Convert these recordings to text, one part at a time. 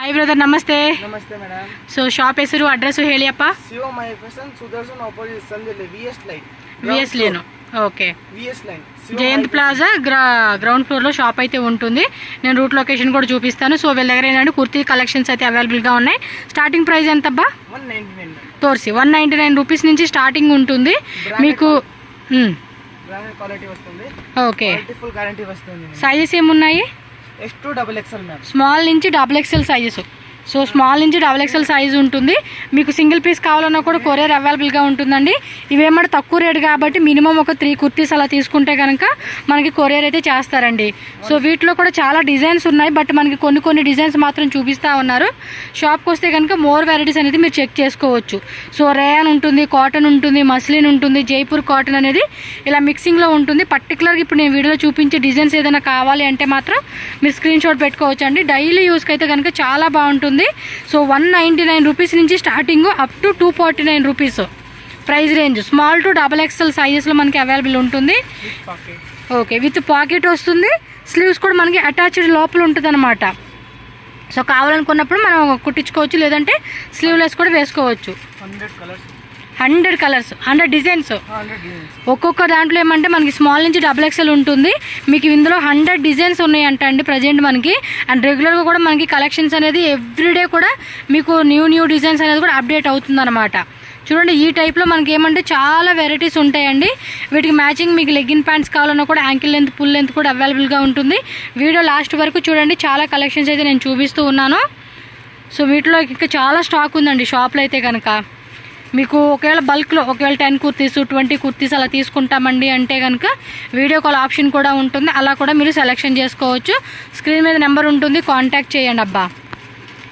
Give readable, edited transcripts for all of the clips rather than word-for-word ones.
हाय brother नमस्ते नमस्ते madam so shop ಹೆಸರು ಅಡ್ರೆಸ್ ಹೇಳಿ ಅಪ್ಪ Shiva my fashion Sudarshan opposite ಸಂದಿಲ್ಲಿ VS lane okay VS line Jayanth plaza ground floor లో షాప్ అయితే ఉంటుంది నేను రూట్ లొకేషన్ కూడా చూపిస్తాను సో వీళ్ళ దగ్గర ఏంటంటే కుర్తీ కలెక్షన్స్ అయితే అవైలబుల్ గా ఉన్నాయి స్టార్టింగ్ ప్రైస్ ఎంత అబ్బా 199 తోర్సి 199 రూపీస్ నుంచి స్టార్టింగ్ ఉంటుంది మీకు బ్రాండెడ్ క్వాలిటీ వస్తుంది ఓకే ఫుల్ గ్యారెంటీ వస్తుంది సైజెస్ ఏమున్నాయి S2 XXL మ్యామ్ స్మాల్ నుంచి XXL సైజెస్ సో స్మాల్ నుంచి XXL సైజ్ ఉంటుంది మీకు సింగిల్ పీస్ కావాలన్నా కూడా కొరియర్ అవైలబుల్గా ఉంటుందండి ఇవేమంటే తక్కువ రేట్ కాబట్టి మినిమం ఒక 3 కుర్తీస్ అలా తీసుకుంటే కనుక మనకి కొరియర్ అయితే చేస్తారండి సో వీటిలో కూడా చాలా డిజైన్స్ ఉన్నాయి బట్ మనకి కొన్ని డిజైన్స్ మాత్రం చూపిస్తూ ఉన్నారు షాప్కి వస్తే కనుక మోర్ వెరైటీస్ అనేది మీరు చెక్ చేసుకోవచ్చు సో రేయాన్ ఉంటుంది కాటన్ ఉంటుంది మస్లిన్ ఉంటుంది జైపూర్ కాటన్ అనేది ఇలా మిక్సింగ్లో ఉంటుంది పర్టికులర్గా ఇప్పుడు నేను వీడియోలో చూపించే డిజైన్స్ ఏదైనా కావాలి అంటే మాత్రం మీరు స్క్రీన్ షాట్ పెట్టుకోవచ్చు అండి డైలీ యూస్కి అయితే కనుక చాలా బాగుంటుంది సో 199 రూపీస్ నుంచి starting up to 249 rupees price range small to XXL సైజెస్లో మనకి అవైలబుల్ ఉంటుంది ఓకే విత్ పాకెట్ వస్తుంది స్లీవ్స్ కూడా మనకి అటాచ్డ్ లోపల ఉంటుంది అనమాట సో కావాలనుకున్నప్పుడు మనం కుట్టించుకోవచ్చు లేదంటే స్లీవ్లెస్ కూడా వేసుకోవచ్చు 100 కలర్స్ 100 డిజైన్స్ ఒక్కొక్క దాంట్లో ఏమంటే మనకి స్మాల్ నుంచి XXL ఉంటుంది మీకు ఇందులో 100 డిజైన్స్ ఉన్నాయంట అండి ప్రజెంట్ మనకి అండ్ రెగ్యులర్గా కూడా మనకి కలెక్షన్స్ అనేది ఎవ్రీడే కూడా మీకు న్యూ డిజైన్స్ అనేది కూడా అప్డేట్ అవుతుంది అనమాట చూడండి ఈ టైప్లో మనకి ఏమంటే చాలా వెరైటీస్ ఉంటాయండి వీటికి మ్యాచింగ్ మీకు లెగ్గిన్ ప్యాంట్స్ కావాలన్నా కూడా యాంకిల్ లెంత్ ఫుల్ లెంత్ కూడా అవైలబుల్గా ఉంటుంది వీడియో లాస్ట్ వరకు చూడండి చాలా కలెక్షన్స్ అయితే నేను చూపిస్తూ ఉన్నాను సో వీటిలో ఇంకా చాలా స్టాక్ ఉందండి షాప్లో అయితే కనుక మీకు ఒకవేళ బల్క్లో ఒకవేళ 10 కుర్తీస్ 20 కుర్తీస్ అలా తీసుకుంటామండి అంటే కనుక వీడియో కాల్ ఆప్షన్ కూడా ఉంటుంది అలా కూడా మీరు సెలెక్షన్ చేసుకోవచ్చు స్క్రీన్ మీద నెంబర్ ఉంటుంది కాంటాక్ట్ చేయండి అబ్బా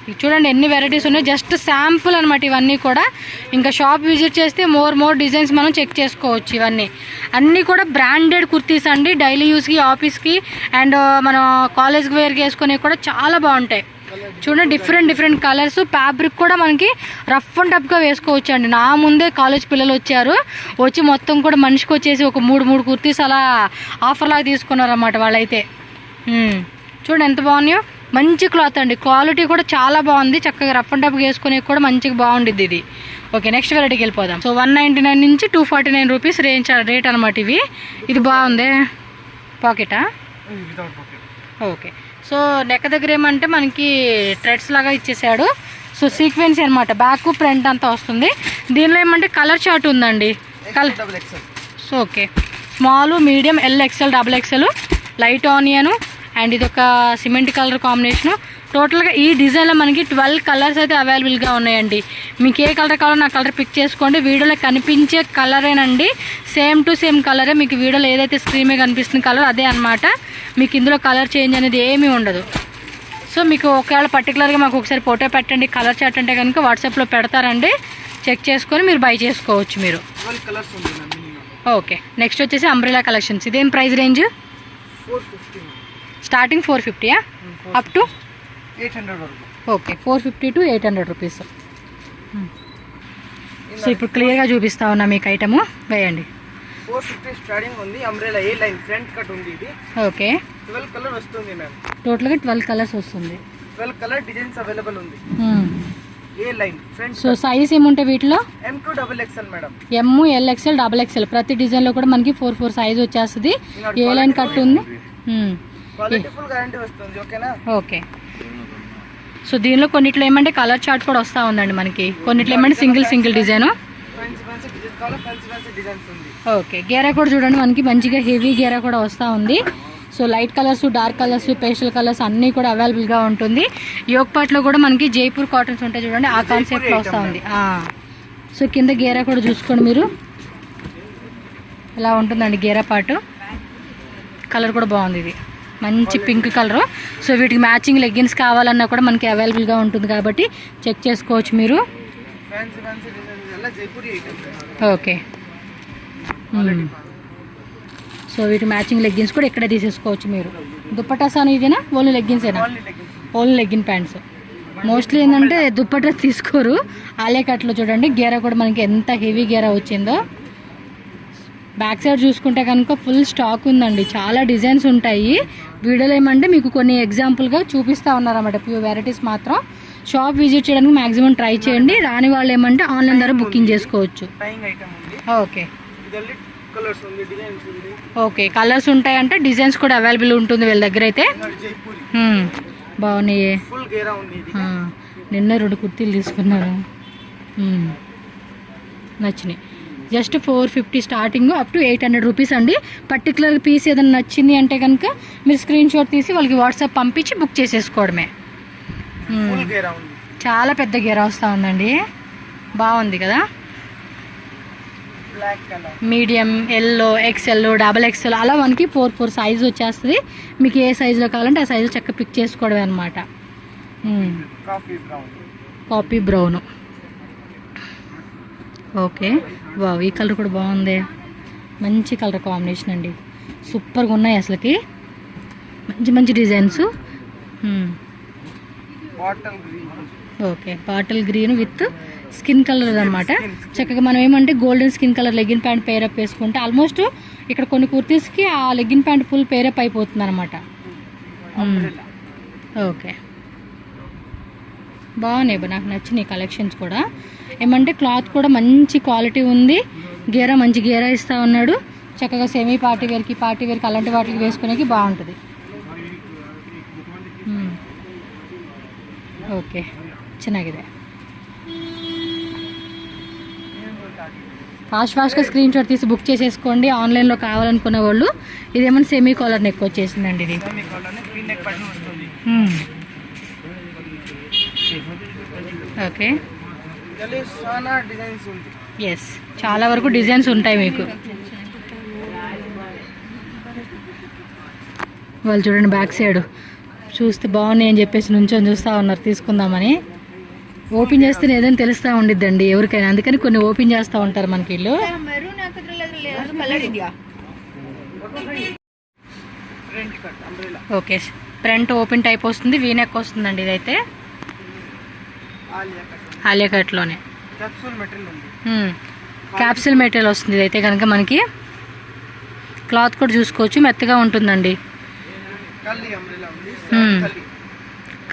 ఇది చూడండి ఎన్ని వెరైటీస్ ఉన్నాయి జస్ట్ శాంపుల్ అనమాట ఇవన్నీ కూడా ఇంకా షాప్ విజిట్ చేస్తే మోర్ డిజైన్స్ మనం చెక్ చేసుకోవచ్చు ఇవన్నీ అన్నీ కూడా బ్రాండెడ్ కుర్తీస్ అండి డైలీ యూస్కి ఆఫీస్కి అండ్ మన కాలేజ్కి వేర్కి వేసుకునే కూడా చాలా బాగుంటాయి చూడండి డిఫరెంట్ కలర్స్ ఫ్యాబ్రిక్ కూడా మనకి రఫ్ అండ్ టఫ్గా వేసుకోవచ్చు అండి నా ముందే కాలేజ్ పిల్లలు వచ్చి మొత్తం కూడా మనిషికి వచ్చేసి ఒక మూడు కుర్తీస్ అలా ఆఫర్ లాగా తీసుకున్నారన్నమాట వాళ్ళైతే చూడండి ఎంత బాగున్నాయో మంచి క్లాత్ అండి క్వాలిటీ కూడా చాలా బాగుంది చక్కగా రఫ్ అండ్ టఫ్గా వేసుకునే కూడా మంచిగా బాగుండిద్ది ఇది ఓకే నెక్స్ట్ వెరైటీకి వెళ్ళిపోదాం సో 199 నుంచి 249 రూపీస్ రేట్ అనమాట ఇది బాగుంది పాకెటా ఓకే సో నెక్ దగ్గర ఏమంటే మనకి థ్రెడ్స్ లాగా ఇచ్చేసాడు సో సీక్వెన్స్ అనమాట బ్యాక్ ఫ్రంట్ అంతా వస్తుంది దీనిలో ఏమంటే కలర్ చార్ట్ ఉందండి so okay small medium XL XXL light onion and ఇది ఒక సిమెంట్ కలర్ కాంబినేషను టోటల్గా ఈ డిజైన్లో మనకి 12 కలర్స్ అయితే అవైలబుల్గా ఉన్నాయండి మీకు ఏ కలర్ కావాలో నా కలర్ పిక్ చేసుకోండి వీడియోలో కనిపించే కలరేనండి సేమ్ టు సేమ్ కలరే మీకు వీడియోలో ఏదైతే స్క్రీన్ మీద కనిపిస్తుంది కలర్ అదే అనమాట మీకు ఇందులో కలర్ చేంజ్ అనేది ఏమీ ఉండదు సో మీకు ఒకవేళ పర్టికులర్గా మాకు ఒకసారి ఫోటో పెట్టండి కలర్ చార్ట్ అంటే కనుక వాట్సాప్లో పెడతారండి చెక్ చేసుకొని మీరు బై చేసుకోవచ్చు మీరు ఓకే నెక్స్ట్ వచ్చేసి అంబ్రెలా కలెక్షన్స్ ఇదేం price range starting 450 up to 800 వరకు ఓకే 450 to 800 రూపీస్ సో ఇప్పుడు క్లియర్గా చూపిస్తా ఉన్నా మీకు ఐటము వేయండి 450 స్టార్టింగ్ ఉంది అంబ్రెలా ఏ లైన్ ఫ్రంట్ కట్ ఉంది ఇది ఓకే 12 కలర్ వస్తుంది మ్యామ్ టోటల్గా 12 కలర్స్ వస్తుంది 12 కలర్ డిజైన్స్ అవైలబుల్ ఉంది ఏ లైన్ ఫ్రంట్ సో సైజ్ ఏముంటాయి వీటిలో M2 XXL madam M LXL XXL ప్రతి డిజైన్లో కూడా మనకి 4 సైజ్ వచ్చేస్తుంది ఏ లైన్ కట్ ఉంది క్వాలిటీ ఫుల్ గ్యారెంటీ వస్తుంది ఓకేనా ఓకే సో దీనిలో కొన్నిట్లో ఏమంటే కలర్ చార్ట్ కూడా వస్తూ ఉందండి మనకి కొన్నిట్లో ఏమంటే సింగిల్ డిజైన్ ఓకే గేరా కూడా చూడండి మనకి మంచిగా హెవీ గేరా కూడా వస్తూ ఉంది so light colours dark colours pastel colours అన్నీ కూడా అవైలబుల్గా ఉంటుంది యోగ్ పార్ట్లో కూడా మనకి జైపూర్ కాటన్స్ ఉంటాయి చూడండి ఆ కాన్సెప్ట్లో వస్తూ ఉంది సో కింద గేరా కూడా చూసుకోండి మీరు ఇలా ఉంటుందండి గేరా పార్ట్ కలర్ కూడా బాగుంది ఇది మంచి పింక్ కలరు సో వీటికి మ్యాచింగ్ లెగ్గిన్స్ కావాలన్నా కూడా మనకి అవైలబుల్గా ఉంటుంది కాబట్టి చెక్ చేసుకోవచ్చు మీరు ఓకే సో వీటి మ్యాచింగ్ లెగ్గిన్స్ కూడా ఇక్కడే తీసేసుకోవచ్చు మీరు దుప్పటాస్ అని ఇదేనా ఓన్లీ లెగ్గిన్సేనా ఓన్లీ లెగ్గిన్ ప్యాంట్స్ మోస్ట్లీ ఏంటంటే దుప్పటా తీసుకోరు ఆలే కట్లో చూడండి గేరా కూడా మనకి ఎంత హెవీ గేరా వచ్చిందో బ్యాక్ సైడ్ చూసుకుంటే కనుక ఫుల్ స్టాక్ ఉందండి చాలా డిజైన్స్ ఉంటాయి వీడియోలో ఏమంటే మీకు కొన్ని ఎగ్జాంపుల్గా చూపిస్తూ ఉన్నారన్నమాట ఫ్యూ వెరైటీస్ మాత్రం షాప్ విజిట్ చేయడానికి మ్యాక్సిమం ట్రై చేయండి. రాని వాళ్ళు ఏమంటే ఆన్లైన్ ద్వారా బుకింగ్ చేసుకోవచ్చు. టైంగ్ ఐటమ్ ఉంది. ఓకే ఇదల్లి కలర్స్ ఉంది, డిజైన్స్ ఉంది. ఓకే కలర్స్ ఉంటాయంటే డిజైన్స్ కూడా అవైలబుల్ ఉంటుంది వీళ్ళ దగ్గర అయితే. జైపూరి బాగున్నాయి. ఫుల్ గేరా ఉంది ఇది. నిన్న 2 కుర్తీలు తీసుకున్నాను, నచ్చినాయి. Just 450 starting up to 800 rupees అండి. పర్టికులర్ పీస్ ఏదైనా నచ్చింది అంటే కనుక మీరు స్క్రీన్ షాట్ తీసి వాళ్ళకి వాట్సాప్ పంపించి బుక్ చేసేసుకోవడమే. ఫుల్ గేరా ఉంది. చాలా పెద్ద గేరా వస్తూ ఉందండి, బాగుంది కదా. బ్లాక్ కలర్, మీడియం, ఎల్లో, ఎక్స్ఎల్, XXL అలా మనకి 4 సైజు వచ్చేస్తుంది. మీకు ఏ సైజులో కావాలంటే ఆ సైజు చక్కగా పిక్ చేసుకోవడమే అనమాట. Coffee brown. ఓకే వావ్, ఈ కలర్ కూడా బాగుంది, మంచి కలర్ కాంబినేషన్ అండి. సూపర్గా ఉన్నాయి అసలుకి, మంచి మంచి designs. Okay bottle green with skin colour అనమాట. చక్కగా మనం ఏమంటే golden skin colour legging pant pair up వేసుకుంటే ఆల్మోస్ట్ ఇక్కడ కొన్ని కుర్తీస్కి ఆ లెగ్గిన్ ప్యాంట్ ఫుల్ పేరప్ అయిపోతుంది అనమాట. ఓకే బాగున్నాయి, నాకు నచ్చినాయి కలెక్షన్స్ కూడా. ఏమంటే క్లాత్ కూడా మంచి క్వాలిటీ ఉంది, గేరా మంచి గేరా ఇస్తూ ఉన్నాడు. చక్కగా సెమీ పార్టీ వేర్కి అలాంటి వాటికి వేసుకునేకి బాగుంటుంది. ఓకే ಚೆನ್ನಾಗಿದೆ. ఫాస్ట్గా స్క్రీన్ షాట్ తీసి బుక్ చేసేసుకోండి ఆన్లైన్లో కావాలనుకునే వాళ్ళు. ఇదేమన్నా సెమీ కాలర్ నెక్ వచ్చేసిందండి ఇది. ఓకే ఎస్, చాలా వరకు డిజైన్స్ ఉంటాయి మీకు. వాళ్ళు చూడండి బ్యాక్ సైడ్ చూస్తే బాగున్నాయి అని చెప్పేసి నుంచొని చూస్తూ ఉన్నారు తీసుకుందామని. ఓపెన్ చేస్తే ఏదైనా తెలుస్తూ ఉండిద్దండి ఎవరికైనా, అందుకని కొన్ని ఓపెన్ చేస్తూ ఉంటారు మనకి వీళ్ళు. ఓకే ఫ్రంట్ ఓపెన్ టైప్ వస్తుంది, వీనెక్ వస్తుందండి ఇదైతే. ఆలియా కట్లోనే క్యాప్సూల్ మెటీరియల్ వస్తుంది ఇదైతే కనుక. మనకి క్లాత్ కూడా చూసుకోవచ్చు, మెత్తగా ఉంటుందండి.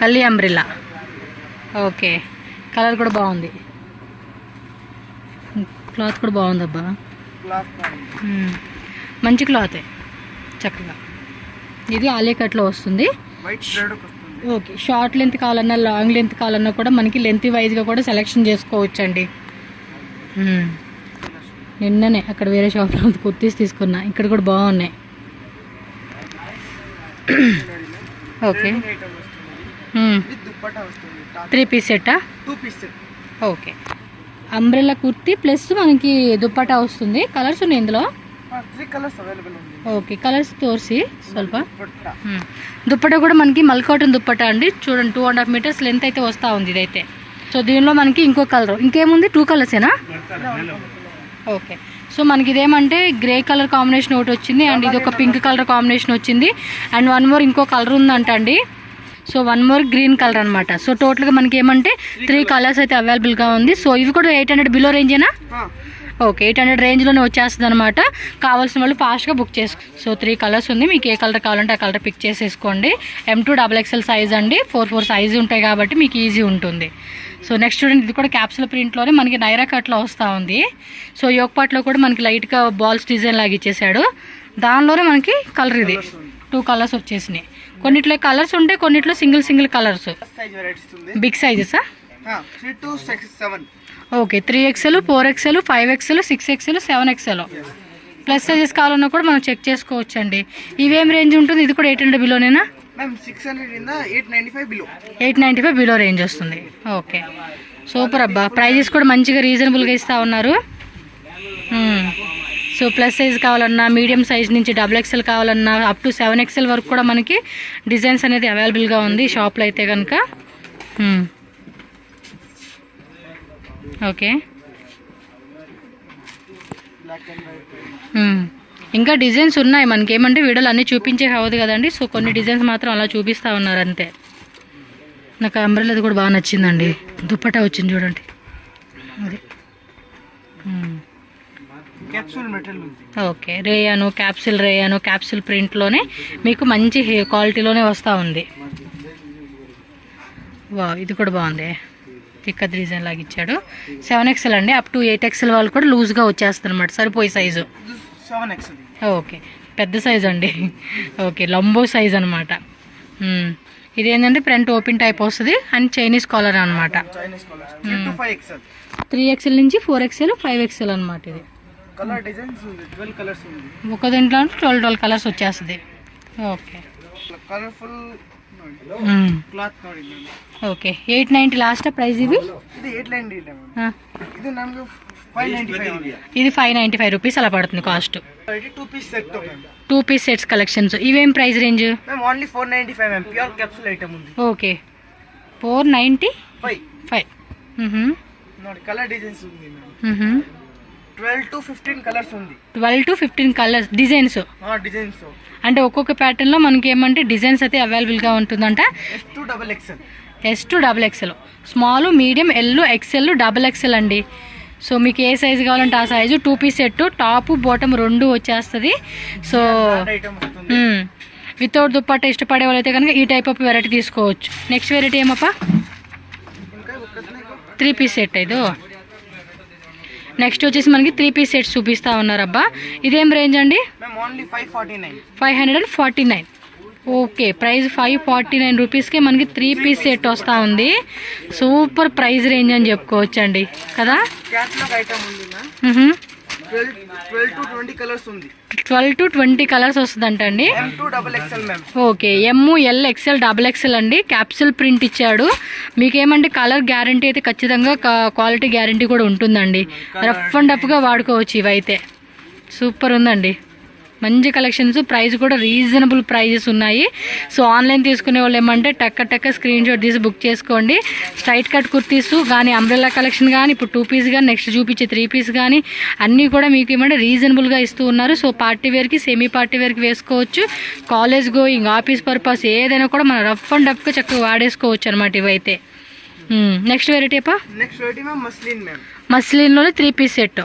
కల్లీ అంబ్రిల్లా. ఓకే కలర్ కూడా బాగుంది, క్లాత్ కూడా బాగుంది అబ్బా, మంచి క్లాతే చక్కగా. ఇది ఆలియా కట్లో వస్తుంది. ఓకే షార్ట్ లెంత్ కావాలన్నా లాంగ్ లెంత్ కావాలన్నా కూడా మనకి లెంత్ వైజ్గా కూడా సెలెక్షన్ చేసుకోవచ్చండి. నిన్ననే అక్కడ వేరే షాప్లో కుర్తీస్ తీసుకున్నా, ఇక్కడ కూడా బాగున్నాయి. ఓకే 3 పీస్ సెట్టా? 2 piece set. Okay umbrella kurti plus మనకి దుప్పటా వస్తుంది. కలర్స్ ఉన్నాయి ఇందులో? 3 కలర్స్ అవైలబుల్ ఉంది. ఓకే కలర్స్ తోర్సి స్వల్ప. దుప్పటా కూడా మనకి మల్ కాటన్ దుప్పటా అండి, చూడండి 2.5 మీటర్స్ లెంత్ అయితే వస్తూ ఉంది ఇదైతే. సో దీనిలో మనకి ఇంకో కలర్, ఇంకేముంది 2 కలర్సేనా? ఓకే సో మనకి ఇదేమంటే గ్రే కలర్ కాంబినేషన్ ఒకటి వచ్చింది, అండ్ ఇది ఒక పింక్ కలర్ కాంబినేషన్ వచ్చింది, అండ్ 1 మోర్ ఇంకో కలర్ ఉందంట అండి. సో 1 మోర్ గ్రీన్ కలర్ అనమాట. సో టోటల్గా మనకి ఏమంటే 3 కలర్స్ అయితే అవైలబుల్గా ఉంది. సో ఇవి కూడా 800 బిలో రేంజేనా? ఓకే 800 రేంజ్లోనే వచ్చేస్తుంది అనమాట. కావాల్సిన వాళ్ళు ఫాస్ట్గా బుక్ చేసుకో. సో 3 కలర్స్ ఉంది, మీకు ఏ కలర్ కావాలంటే ఆ కలర్ పిక్ చేసేసుకోండి. M2 XXL సైజ్ అండి, 4 సైజు ఉంటాయి కాబట్టి మీకు ఈజీ ఉంటుంది. సో నెక్స్ట్ చూడండి, ఇది కూడా క్యాప్సూల్ ప్రింట్లోనే మనకి నైరా కట్లో వస్తూ ఉంది. సో యోక్ పార్ట్లో కూడా మనకి లైట్గా బాల్స్ డిజైన్ లాగా ఇచ్చేసాడు. దానిలోనే మనకి కలర్ ఇది 2 కలర్స్ వచ్చేసినాయి. కొన్నిట్లో కలర్స్ ఉంటాయి, కొన్నిట్లో సింగిల్ కలర్స్. బిగ్ సైజెసా? 3 to 7. Okay 3XL, 4XL, 5XL, 6XL, 7XL plus sizes కావాలన్నా కూడా మనం చెక్ చేసుకోవచ్చు అండి. ఇవేం రేంజ్ ఉంటుంది? ఇది కూడా 800 బిలోనేనా? 895 బిలో రేంజ్ వస్తుంది. ఓకే సూపర్ అబ్బా, ప్రైజెస్ కూడా మంచిగా రీజనబుల్గా ఇస్తూ ఉన్నారు. సో ప్లస్ సైజ్ కావాలన్నా, మీడియం సైజ్ నుంచి XXL కావాలన్నా అప్ టు 7XL వరకు కూడా మనకి డిజైన్స్ అనేది అవైలబుల్గా ఉంది షాప్లో అయితే కనుక. ఓకే ఇంకా డిజైన్స్ ఉన్నాయి మనకి. ఏమంటే వీడియోలు అన్నీ చూపించే కావద్దు కదండి, సో కొన్ని డిజైన్స్ మాత్రం అలా చూపిస్తూ ఉన్నారు అంతే. నాకు అంబ్రెల్లాది కూడా బాగా నచ్చిందండి, దుప్పటా వచ్చింది చూడండి అది. ఓకే రేయాను క్యాప్సూల్ ప్రింట్లోనే మీకు మంచి క్వాలిటీలోనే వస్తూ ఉంది. వా ఇది కూడా బాగుంది, తిక్క డిజైన్ లాగా ఇచ్చాడు. 7XL అండి, అప్ టు 8XL వాళ్ళు కూడా లూజ్గా వచ్చేస్తుంది అనమాట, సరిపోయే సైజు. 7XL. ఓకే, పెద్ద సైజ్ అండి. ఓకే, లంబో సైజ్ అనమాట. ఇదేంటంటే ఫ్రంట్ ఓపెన్ టైప్ వస్తుంది అండ్ చైనీస్ కాలర్ అనమాట. Chinese colour 3 to 5XL. 3XL నుంచి 4XL 5XL అనమాట. ఇది కలర్ డిజైన్స్ ఉంది, 12 కలర్స్ ఉంది. ఒక దీంట్లో 12 కలర్స్ వచ్చేస్తుంది. ఓకే, కలర్ఫుల్ క్లాత్ ನೋಡಿ ಮ್ಯಾಮ್. Okay, 890 last price. ఇవి ఇది 890 ಮ್ಯಾಮ್. ఇది ನಮಗೆ 595. ఇది 595 రూపీస్ అలా పడుతుంది కాస్ట్. ఇది 2 piece set ma'am. 2 piece sets collections. ఇవేం price range? Ma'am only 495 ma'am. Pure capsule item ఉంది. ఓకే, 495. ನೋಡಿ కలర్ డిజైన్స్ ఉంది మ్యామ్. 12 to 15 కలర్స్ ఉంది. 12 to 15 కలర్స్ డిజైన్స్. డిజైన్స్ అంటే ఒక్కొక్క ప్యాటర్న్లో మనకి ఏమంటే డిజైన్స్ అయితే అవైలబుల్గా ఉంటుందంట. S to XXL, small, medium, L, XL, XXL అండి. సో మీకు ఏ సైజు కావాలంటే ఆ size. 2 piece set, top bottom 2 వచ్చేస్తుంది. సో వితౌట్ దుప్పట్ట ఇష్టపడే వాళ్ళైతే కనుక ఈ టైప్ ఆఫ్ వెరైటీ తీసుకోవచ్చు. నెక్స్ట్ వెరైటీ ఏమప్పా? 3 పీస్ సెట్. ఇది నెక్స్ట్ వచ్చేసి మనకి 3 పీస్ సెట్స్ చూపిస్తా ఉన్నారబ్బా. ఇదేం రేంజ్ అండి? 549. ఓకే, ప్రైస్ 549 రూపీస్కి మనకి 3 పీస్ సెట్ వస్తూ ఉంది. సూపర్ ప్రైస్ రేంజ్ అని చెప్పుకోవచ్చు అండి కదా. 12 to 20 కలర్స్ ఉంది. 12 to 20 కలర్స్ వస్తుందంట అండి. ఓకే, ML, XL, XXL అండి. క్యాప్సూల్ ప్రింట్ ఇచ్చాడు. మీకేమంటే కలర్ గ్యారంటీ అయితే ఖచ్చితంగా క్వాలిటీ గ్యారంటీ కూడా ఉంటుందండి. రఫ్ అండ్ టఫ్గా వాడుకోవచ్చు. ఇవైతే సూపర్ ఉందండి, మంచి కలెక్షన్స్. ప్రైస్ కూడా రీజనబుల్ ప్రైజెస్ ఉన్నాయి. సో ఆన్లైన్ తీసుకునే వాళ్ళు ఏమంటే టక్క స్క్రీన్ షాట్ తీసి బుక్ చేసుకోండి. స్ట్రైట్ కట్ కుర్తీస్ కానీ, అంబ్రెల్లా కలెక్షన్ కానీ, ఇప్పుడు 2 పీస్ కానీ, నెక్స్ట్ చూపించే 3 పీస్ కానీ అన్నీ కూడా మీకు ఏమంటే రీజనబుల్గా ఇస్తూ ఉన్నారు. సో పార్టీ వేర్కి, సెమీ పార్టీ వేర్కి వేసుకోవచ్చు. కాలేజ్ గోయింగ్, ఆఫీస్ పర్పస్ ఏదైనా కూడా మనం రఫ్ అండ్ టఫ్గా చక్కగా వాడేసుకోవచ్చు అనమాట ఇవైతే. నెక్స్ట్ వెరైటీ అప్పా? మస్లిన్లోనే 3 పీస్ సెట్.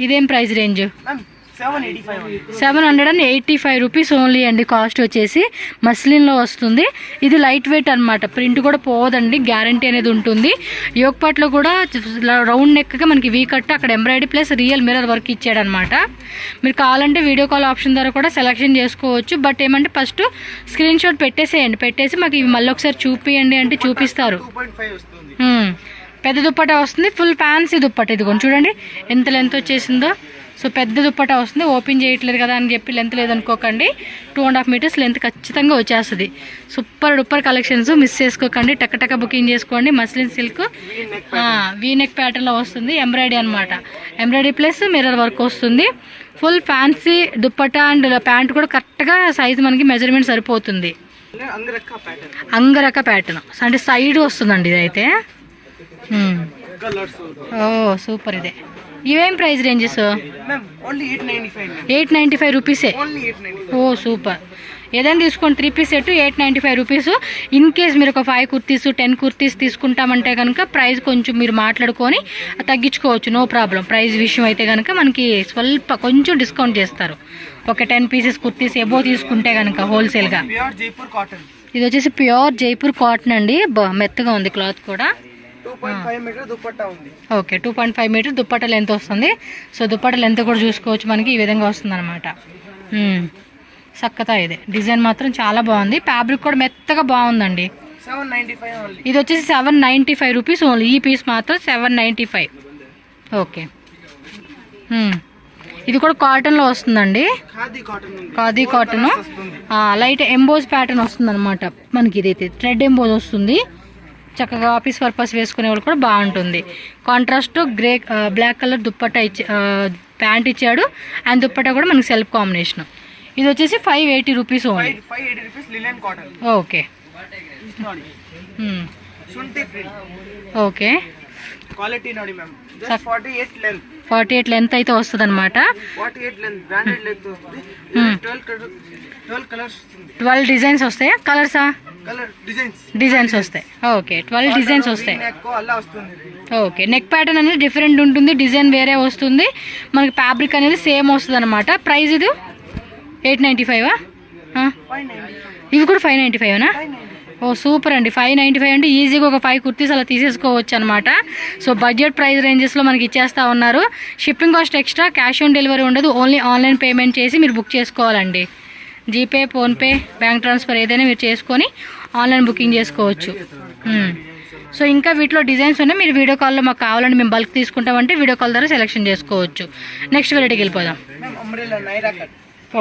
ఇదేం ప్రైస్ రేంజ్? 785 రూపీస్ ఓన్లీ అండి. కాస్ట్ వచ్చేసి మస్లిన్లో వస్తుంది. ఇది లైట్ వెయిట్ అనమాట, ప్రింట్ కూడా పోదండి, గ్యారంటీ అనేది ఉంటుంది. యోగ్ పార్ట్లో కూడా రౌండ్ నెక్గా మనకి వీ కట్, అక్కడ embroidery plus real mirror work ఇచ్చాడనమాట. మీరు కావాలంటే వీడియో కాల్ ఆప్షన్ ద్వారా కూడా సెలెక్షన్ చేసుకోవచ్చు. బట్ ఏమంటే ఫస్ట్ స్క్రీన్ షాట్ పెట్టేసి మాకు ఇవి మళ్ళీ ఒకసారి చూపియండి అంటే చూపిస్తారు. పెద్ద దుప్పటా వస్తుంది, ఫుల్ ఫ్యాన్సీ దుప్పట. ఇది కొంచెం చూడండి ఎంత లెంత్ వచ్చేసిందో. సో పెద్ద దుప్పటా వస్తుంది. ఓపెన్ చేయట్లేదు కదా అని చెప్పి లెంత్ లేదనుకోకండి, 2.5 మీటర్స్ లెంత్ ఖచ్చితంగా వచ్చేస్తుంది. సూపర్ కలెక్షన్స్, మిస్ చేసుకోకండి. టక్క బుకింగ్ చేసుకోండి. మస్లిన్ సిల్క్ వీ నెక్ ప్యాటర్న్లో వస్తుంది. ఎంబ్రాయిడరీ అనమాట, ఎంబ్రాయిడరీ ప్లస్ మిర్రర్ వర్క్ వస్తుంది. Full fancy dupatta and pant కూడా కరెక్ట్గా సైజ్ మనకి మెజర్మెంట్ సరిపోతుంది. అంగరక ప్యాటర్న్ అంటే సైడ్ వస్తుందండి ఇదైతే. Oh super. ఇదే ఇవేం ప్రైస్ రేంజెస్? 895 రూపీసే. Oh super. ఏదైనా తీసుకోండి 3 piece set 895 rupees. In case మీరు ఒక 5 కుర్తీస్ 10 కుర్తీస్ తీసుకుంటామంటే కనుక ప్రైస్ కొంచెం మీరు మాట్లాడుకొని తగ్గించుకోవచ్చు, నో ప్రాబ్లం. ప్రైస్ విషయం అయితే కనుక మనకి స్వల్ప కొంచెం డిస్కౌంట్ చేస్తారు. ఒక 10 పీసెస్ కుర్తీస్ ఎబో తీసుకుంటే కనుక హోల్సేల్గా. ఇది వచ్చేసి ప్యూర్ జైపూర్ కాటన్ అండి, మెత్తగా ఉంది క్లాత్ కూడా. 2.5 మీటర్ దుపట్టా ఉంది. ఓకే, 2.5 మీటర్ దుపట్టా లెంత్ వస్తుంది. సో దుపట్టా లెంత్ కూడా చూసుకోవచ్చు, మనకి ఈ విధంగా వస్తుంది అనమాట. సక్కతా ఇది డిజైన్ మాత్రం చాలా బాగుంది. ఫ్యాబ్రిక్ కూడా మెత్తగా బాగుందండి. 795 ఓన్లీ. ఇది వచ్చేసి 795 రూపీస్ ఓన్లీ. ఈ పీస్ మాత్రం 795. ఓకే, ఇది కూడా కాటన్లో వస్తుందండి. Khadi cotton light emboss pattern వస్తుంది అనమాట మనకి. ఇదైతే థ్రెడ్ ఎంబోజ్ వస్తుంది. చక్కగా ఆఫీస్ పర్పస్ వేసుకునే వాళ్ళు కూడా బాగుంటుంది. Contrast grey black colour dupatta pant ఇచ్చాడు. అండ్ దుప్పట్టా కూడా మనకి సెల్ఫ్ కాంబినేషన్. ఇది వచ్చేసి 580 rupees only. Okay okay, quality ನೋಡಿ మ్యామ్. 48 లెంత్ అయితే వస్తుంది అనమాట. 48 లెంత్ బ్రాండెడ్ లెంత్ వస్తుంది. 12 కలర్స్ వస్తుంది. 12 డిజైన్స్ వస్తాయా? కలర్సా? కలర్ డిజైన్స్ వస్తాయి. ఓకే, 12 డిజైన్స్ వస్తాయి. అలా వస్తుంది. ఓకే, నెక్ ప్యాటర్న్ అనేది డిఫరెంట్ ఉంటుంది, డిజైన్ వేరే వస్తుంది. మనకి ఫ్యాబ్రిక్ అనేది సేమ్ వస్తుంది అనమాట. ప్రైస్ ఇది 895. ఇవి కూడా 595. ఓ సూపర్ అండి. 595 అంటే ఈజీగా ఒక 5 కుర్తీస్ అలా తీసేసుకోవచ్చు అనమాట. సో బడ్జెట్ ప్రైస్ రేంజెస్లో మనకి ఇచ్చేస్తూ ఉన్నారు. Shipping cost extra, cash on delivery ఉండదు. ఓన్లీ ఆన్లైన్ పేమెంట్ చేసి మీరు బుక్ చేసుకోవాలండి. జీపే, ఫోన్పే, బ్యాంక్ ట్రాన్స్ఫర్ ఏదైనా మీరు చేసుకొని ఆన్లైన్ బుకింగ్ చేసుకోవచ్చు. సో ఇంకా వీటిలో డిజైన్స్ ఉన్నాయి. మీరు వీడియో కాల్లో మాకు కావాలంటే మేము బల్క్ తీసుకుంటామంటే వీడియో కాల్ ద్వారా సెలెక్షన్ చేసుకోవచ్చు. నెక్స్ట్ వెరైటీకి వెళ్ళిపోదాం.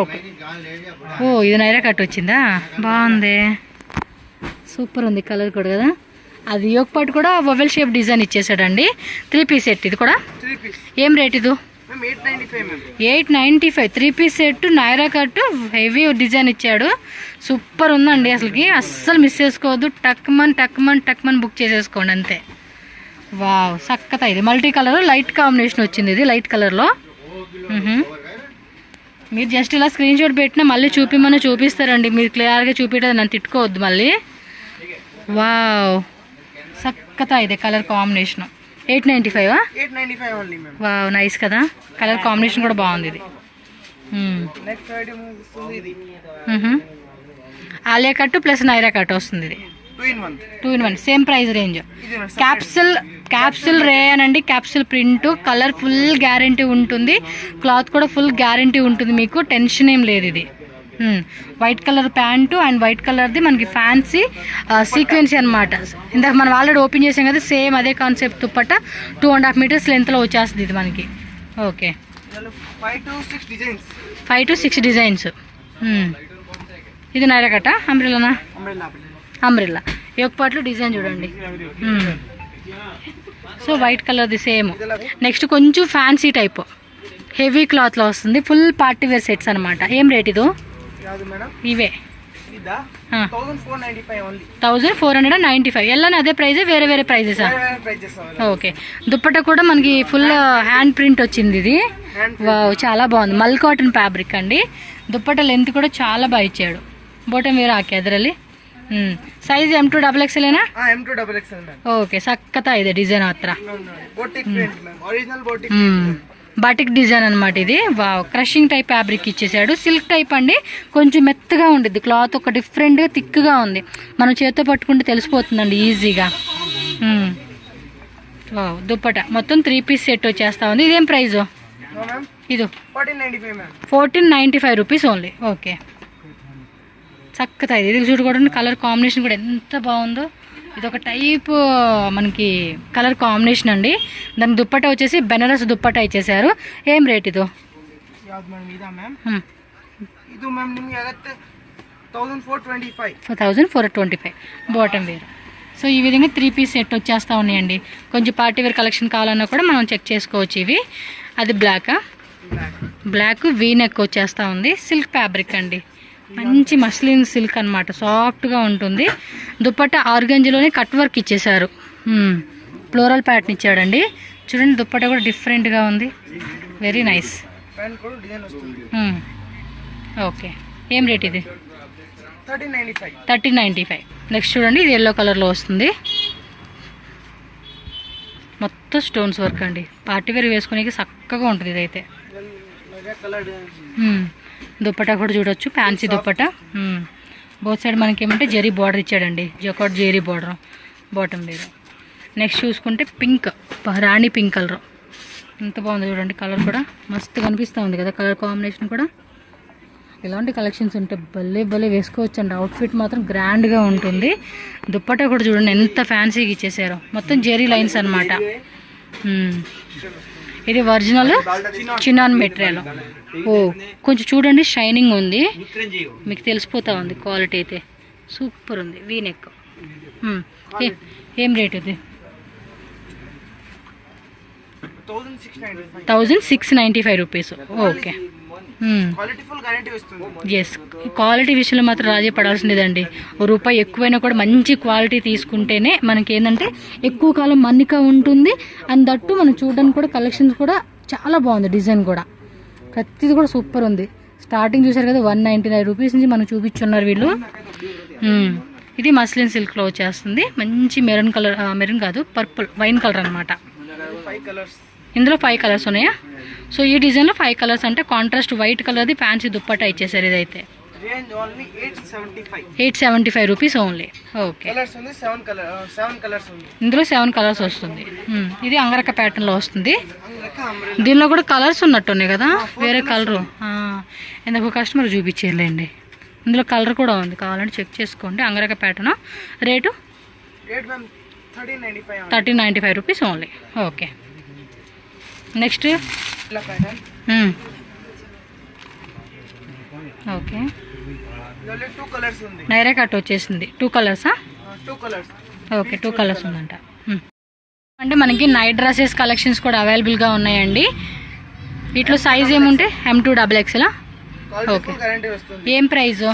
ఓకే. ఓ ఇది నైరా కట్ వచ్చిందా, బాగుంది, సూపర్ ఉంది కలర్ కూడా కదా. అది యోక్ పార్ట్ కూడా వవెల్ షేప్ డిజైన్ ఇచ్చేసాడండి. 3 పీస్ సెట్ ఇది కూడా. ఏం రేట్ ఇది? 895 3 piece set Naira cut heavy design ఇచ్చాడు. సూపర్ ఉందండి, అసలుకి అస్సలు మిస్ చేసుకోవద్దు. టక్మన్ బుక్ చేసేసుకోండి అంతే. వావ్ సక్కత. ఇది మల్టీ కలర్ లైట్ కాంబినేషన్ వచ్చింది. ఇది లైట్ కలర్లో. మీరు జస్ట్ ఇలా స్క్రీన్ షాట్ పెట్టినా మళ్ళీ చూపిమని చూపిస్తారండి. మీరు క్లియర్గా చూపించడం నన్ను తిట్టుకోవద్దు మళ్ళీ. వావ్ సక్కత. ఇది colour combination 895 only ma'am. Wow nice కదా, కలర్ కాంబినేషన్ కూడా బాగుంది ఇది. నెక్స్ట్ ఐటమ్ వస్తుంది ఇది Alia cut plus Naira cut వస్తుంది. ఇది 2 in 1 same price range. Capsule రే అనండి, capsule print, colour full guarantee ఉంటుంది. క్లాత్ కూడా ఫుల్ గ్యారంటీ ఉంటుంది, మీకు టెన్షన్ ఏం లేదు. ఇది white colour pant and white కలర్ది మనకి ఫ్యాన్సీ సీక్వెన్సీ అనమాట. ఇందాక మనం ఆల్రెడీ ఓపెన్ చేసాం కదా, సేమ్ అదే కాన్సెప్ట్. దుప్పట్ట 2.5 మీటర్స్ లెంత్లో వచ్చేస్తుంది ఇది మనకి. Okay 5 to 6 designs. ఇది నైరా కట్ట అంబ్రెల్లానా? అంబ్రెల్లా. యోక్ పార్ట్లో డిజైన్ చూడండి. సో వైట్ కలర్ది సేమ్. నెక్స్ట్ కొంచెం ఫ్యాన్సీ టైప్ హెవీ క్లాత్లో వస్తుంది. ఫుల్ పార్టీ వేర్ సెట్స్ అనమాట. ఏం రేట్ ఇది? ఇవే 1495. ఎలా అదే ప్రైజ్, వేరే వేరే ప్రైజెసా? ఓకే. దుప్పట్ట కూడా మనకి ఫుల్ హ్యాండ్ ప్రింట్ వచ్చింది. ఇది వావ్ చాలా బాగుంది. మల్ కాటన్ ఫ్యాబ్రిక్ అండి. దుప్పట్ట లెంత్ కూడా చాలా బాగా ఇచ్చాడు. బోటం వేరే ఆకే అదರಲ್ಲಿ. సైజ్ M2XXL ఏనా? ఓకే సక్కత. ಇದೆ డిజైన్ ಹತ್ರ బాటిక్ డిజైన్ అనమాట ఇది. వావ్ క్రషింగ్ టైప్ ఫ్యాబ్రిక్ ఇచ్చేసాడు. సిల్క్ టైప్ అండి, కొంచెం మెత్తగా ఉండిద్ది. క్లాత్ ఒక డిఫరెంట్గా థిక్గా ఉంది. మనం చేతితో పట్టుకుంటే తెలిసిపోతుందండి ఈజీగా. వావ్ దుప్పట మొత్తం 3 పీస్ సెట్ వచ్చేస్తా ఉంది. ఇదేం ప్రైజు? ఇది 1495 రూపీస్ ఓన్లీ. ఓకే చక్కగా. ఇది చూడకూడదు, కలర్ కాంబినేషన్ కూడా ఎంత బాగుందో. ఇది ఒక టైప్ మనకి కలర్ కాంబినేషన్ అండి. దాని దుప్పట వచ్చేసి బెనారస్ దుప్పట ఇచ్చేసారు. ఏం రేట్ ఇది? 1425 బాటమ్ వేర్. సో ఈ విధంగా 3 పీస్ సెట్ వచ్చేస్తూ ఉన్నాయండి. కొంచెం పార్టీ వేర్ కలెక్షన్ కావాలన్నా కూడా మనం చెక్ చేసుకోవచ్చు. ఇవి అది బ్లాక్ వీ నెక్ వచ్చేస్తూ ఉంది. సిల్క్ ఫ్యాబ్రిక్ అండి, మంచి మస్లిన్ సిల్క్ అనమాట, సాఫ్ట్గా ఉంటుంది. దుప్పట్ట ఆర్గంజలోనే కట్ వర్క్ ఇచ్చేసారు. ఫ్లోరల్ ప్యాటర్న్ ఇచ్చాడండి. చూడండి దుప్పట్ట కూడా డిఫరెంట్గా ఉంది, వెరీ నైస్. ఓకే ఏం రేట్ ఇది? 1395. నెక్స్ట్ చూడండి, ఇది ఎల్లో కలర్లో వస్తుంది. మొత్తం స్టోన్స్ వర్క్ అండి. పార్టీ వేర్ వేసుకునేకి చక్కగా ఉంటుంది ఇదైతే. దుప్పటా కూడా చూడొచ్చు, ఫ్యాన్సీ దుప్పటా. బోత్ సైడ్ మనకి ఏమంటే జరీ బార్డర్ ఇచ్చాడండి, jacquard zari border bottom wear. Next చూసుకుంటే పింక్, రాణి పింక్ కలర్ ఎంత బాగుంది చూడండి. కలర్ కూడా మస్తు కనిపిస్తూ ఉంది కదా, కలర్ కాంబినేషన్ కూడా. ఇలాంటి కలెక్షన్స్ ఉంటే భలే వేసుకోవచ్చు అండి. అవుట్ఫిట్ మాత్రం గ్రాండ్గా ఉంటుంది. దుప్పటా కూడా చూడండి ఎంత ఫ్యాన్సీగా ఇచ్చేసారో, మొత్తం జెరీ లైన్స్ అనమాట. ఇది ఒరిజినల్ చినాన్ మెటీరియల్. ఓ కొంచెం చూడండి షైనింగ్ ఉంది, మీకు తెలిసిపోతా ఉంది క్వాలిటీ అయితే. సూపర్ ఉంది. V neck. ఏం రేట్ ఇది? 1695 రూపీస్. ఓకే ఎస్, క్వాలిటీ విషయంలో మాత్రం రాజీ పడాల్సిందేదండి. రూపాయి ఎక్కువైనా కూడా మంచి క్వాలిటీ తీసుకుంటేనే మనకి ఏంటంటే ఎక్కువ కాలం మన్నిక ఉంటుంది. అండ్ దట్టు మనం చూడడానికి కూడా కలెక్షన్స్ కూడా చాలా బాగుంది. డిజైన్ కూడా ప్రతిది కూడా సూపర్ ఉంది. స్టార్టింగ్ చూసారు కదా 199 రూపీస్ నుంచి మనం చూపించున్నారు వీళ్ళు. ఇది మస్లిన్ సిల్క్లో వచ్చేస్తుంది. మంచి మెరూన్ కలర్, మెరూన్ కాదు పర్పుల్ వైన్ కలర్ అనమాట. ఇందులో 5 కలర్స్ ఉన్నాయా? సో ఈ డిజైన్లో 5 కలర్స్ అంటే కాంట్రాస్ట్ వైట్ కలర్ది ఫ్యాన్సీ దుప్పట్టా ఇచ్చేసారు. ఇదైతే range only 875. 875 rupees only. Okay. Colours ఉంది 7 కలర్స్ ఉంది. ఇందులో 7 కలర్స్ వస్తుంది. ఇది అంగరక ప్యాటర్న్లో వస్తుంది. అంగరక umbrella. దీనిలో కూడా కలర్స్ ఉన్నట్టున్నాయి కదా, వేరే కలరు. ఇందుకు కస్టమర్ చూపించేయండి. ఇందులో కలర్ కూడా ఉంది, కావాలంటే చెక్ చేసుకోండి. Angrakha pattern. Rate 1395 rupees only. Okay. Next ఇలా ప్యాటర్న్. ఓకే. ఇందులో 2 కలర్స్ ఉంది. నైరా కట్ వచ్చేసింది. 2 కలర్సా? 2 కలర్స్. ఓకే, 2 కలర్స్ ఉందంట. అంటే మనకి నైట్ డ్రెస్సెస్ కలెక్షన్స్ కూడా అవైలబుల్గా ఉన్నాయండి. వీటిలో సైజ్ ఏముంటే M2XXL. ఓకే. గ్యారెంటీ వస్తుంది. ఏం price?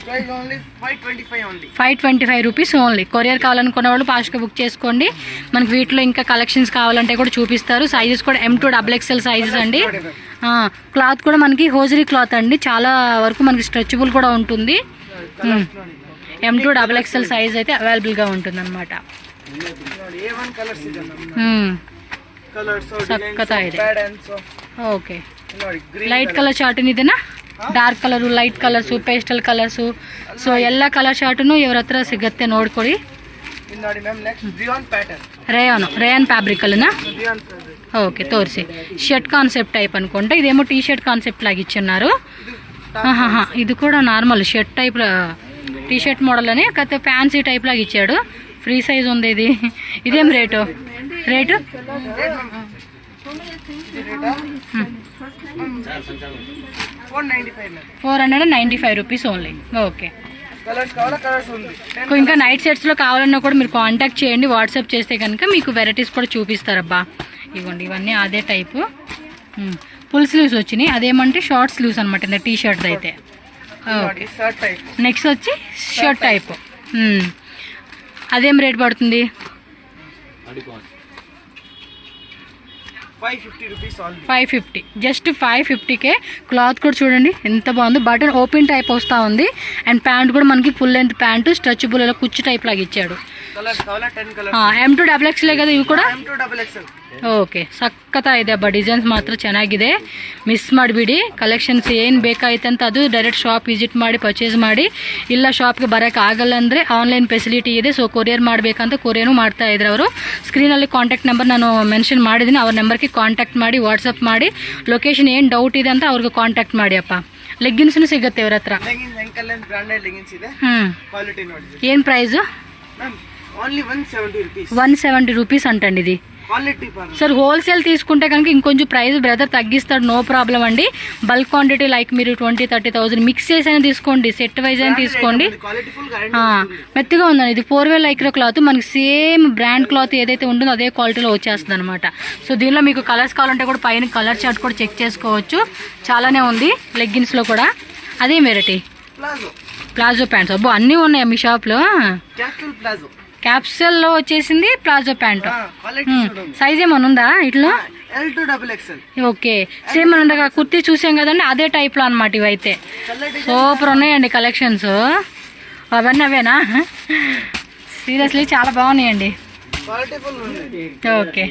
Price only 525 only. 525 rupees only. Courier కావాలనుకున్న వాళ్ళు ఫాస్ట్గా బుక్ చేసుకోండి. మనకి వీటిలో ఇంకా కలెక్షన్స్ కావాలంటే కూడా చూపిస్తారు. సైజెస్ కూడా M2XXL సైజెస్ అండి. క్లాత్ కూడా మనకి హోజరీ క్లాత్ అండి, చాలా వరకు మనకి స్ట్రెచబుల్ కూడా ఉంటుంది. M2XXL సైజ్ అయితే అవైలబుల్గా ఉంటుంది అనమాట. చక్కగా ఇది. ఓకే. లైట్ కలర్ చార్ట్ ఇదేనా? Dark colour, light colours, pastel colours. So ಎಲ್ಲ ಕಲರ್ ಶಾರ್ಟನ್ನು ಇವ್ರ ಹತ್ರ ಸಿಗುತ್ತೆ, ನೋಡ್ಕೊಳ್ಳಿ. ರೇಯಾನ್ ಫ್ಯಾಬ್ರಿಕ್ ಅಲ್ಲನಾ? ఓకే, తోర్సి షర్ట్ కాన్సెప్ట్ టైప్ అనుకుంటా. ఇదేమో టీ షర్ట్ కాన్సెప్ట్ లాగా ఇచ్చున్నారు. ఇది కూడా normal shirt type, T shirt model అని, కాకపోతే ఫ్యాన్సీ టైప్ లాగా ఇచ్చాడు. ఫ్రీ సైజ్ ఉంది ఇది. ఇదేం రేటు? 495 rupees only. ఓకే. ఇంకా నైట్ సెట్స్లో కావాలన్నా కూడా మీరు కాంటాక్ట్ చేయండి, వాట్సాప్ చేస్తే కనుక మీకు వెరైటీస్ కూడా చూపిస్తారబ్బా. ఇవ్వండి, ఇవన్నీ అదే టైపు. ఫుల్ స్లీవ్స్ వచ్చినాయి. అదేమంటే షార్ట్ స్లీవ్స్ అనమాట టీ షర్ట్ అయితే. ఓకే. నెక్స్ట్ వచ్చి షర్ట్ టైప్. అదేం రేట్ పడుతుంది? 550. జస్ట్ 550కే. క్లాత్ కూడా చూడండి ఎంత బాగుంది. బటన్ ఓపెన్ టైప్ వస్తూ ఉంది. అండ్ ప్యాంట్ కూడా మనకి ఫుల్ లెంత్ ప్యాంటు, స్ట్రెచబుల్ ఇలా కుచ్చు టైప్ లాగా ఇచ్చాడు. M2XXL కదా ఇవి ಕೂಡ? ಓಕೆ, ಸಖತ್ತ ಇದೆ ಹಬ್ಬ. ಡಿಸೈನ್ಸ್ ಮಾತ್ರ ಚೆನ್ನಾಗಿದೆ, ಮಿಸ್ ಮಾಡಬೇಡಿ. ಕಲೆಕ್ಷನ್ಸ್ ಏನು ಬೇಕಾಯ್ತು ಅಂತ ಅದು ಡೈರೆಕ್ಟ್ ಶಾಪ್ ವಿಸಿಟ್ ಮಾಡಿ ಪರ್ಚೇಸ್ ಮಾಡಿ. ಇಲ್ಲ ಶಾಪ್ಗೆ ಬರೋಕ್ಕೆ ಆಗಲ್ಲ ಅಂದರೆ ಆನ್ಲೈನ್ ಫೆಸಿಲಿಟಿ ಇದೆ. ಸೊ ಕೊರಿಯರ್ ಮಾಡಬೇಕಂತ ಕೊರಿಯರು ಮಾಡ್ತಾ ಇದ್ದಾರೆ ಅವರು. ಸ್ಕ್ರೀನಲ್ಲಿ ಕಾಂಟ್ಯಾಕ್ಟ್ ನಂಬರ್ ನಾನು ಮೆನ್ಷನ್ ಮಾಡಿದ್ದೀನಿ, ಅವ್ರ ನಂಬರ್ಗೆ ಕಾಂಟ್ಯಾಕ್ಟ್ ಮಾಡಿ, ವಾಟ್ಸಪ್ ಮಾಡಿ. ಲೊಕೇಶನ್ ಏನು ಡೌಟ್ ಇದೆ ಅಂತ ಅವ್ರಿಗೆ ಕಾಂಟ್ಯಾಕ್ಟ್ ಮಾಡಿ ಅಪ್ಪ. ಲೆಗ್ಗಿನ್ಸ್ನು ಸಿಗುತ್ತೆ ಇವ್ರ ಹತ್ರ. ಏನು ಪ್ರೈಸು? 170 రూపీస్ అంటండి ఇది. సార్ హోల్సేల్ తీసుకుంటే కనుక ఇంకొంచెం ప్రైస్ బ్రదర్ తగ్గిస్తాడు, నో ప్రాబ్లం అండి. బల్క్ క్వాంటిటీ లైక్ మీరు 20-30,000 మిక్స్ చేసి అయినా తీసుకోండి, సెట్ వైజ్ అయినా తీసుకోండి. మెత్తగా ఉందండి ఇది. 4 లైక్రో క్లాత్, మనకి సేమ్ బ్రాండ్ క్లాత్ ఏదైతే ఉంటుందో అదే క్వాలిటీలో వచ్చేస్తుంది అనమాట. సో దీనిలో మీకు కలర్స్ కావాలంటే కూడా పైన కలర్ చార్ట్ కూడా చెక్ చేసుకోవచ్చు, చాలానే ఉంది. లెగ్గిన్స్లో కూడా అదే వెరైటీ ప్లాజో ప్యాంట్స్. అబ్బో అన్నీ ఉన్నాయి మీ షాప్లో. క్యాప్సూల్లో వచ్చేసింది ప్లాజో ప్యాంట్. సైజ్ ఏమన్నా ఉందా ఇట్లా? ఓకే, సేమ్ మన కుర్తీ చూసాం కదండి, అదే టైప్లో అనమాట ఇవైతే. సూపర్ ఉన్నాయండి కలెక్షన్స్. అవన్నీ అవేనా? సీరియస్లీ చాలా బాగున్నాయండి. Okay,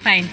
fine.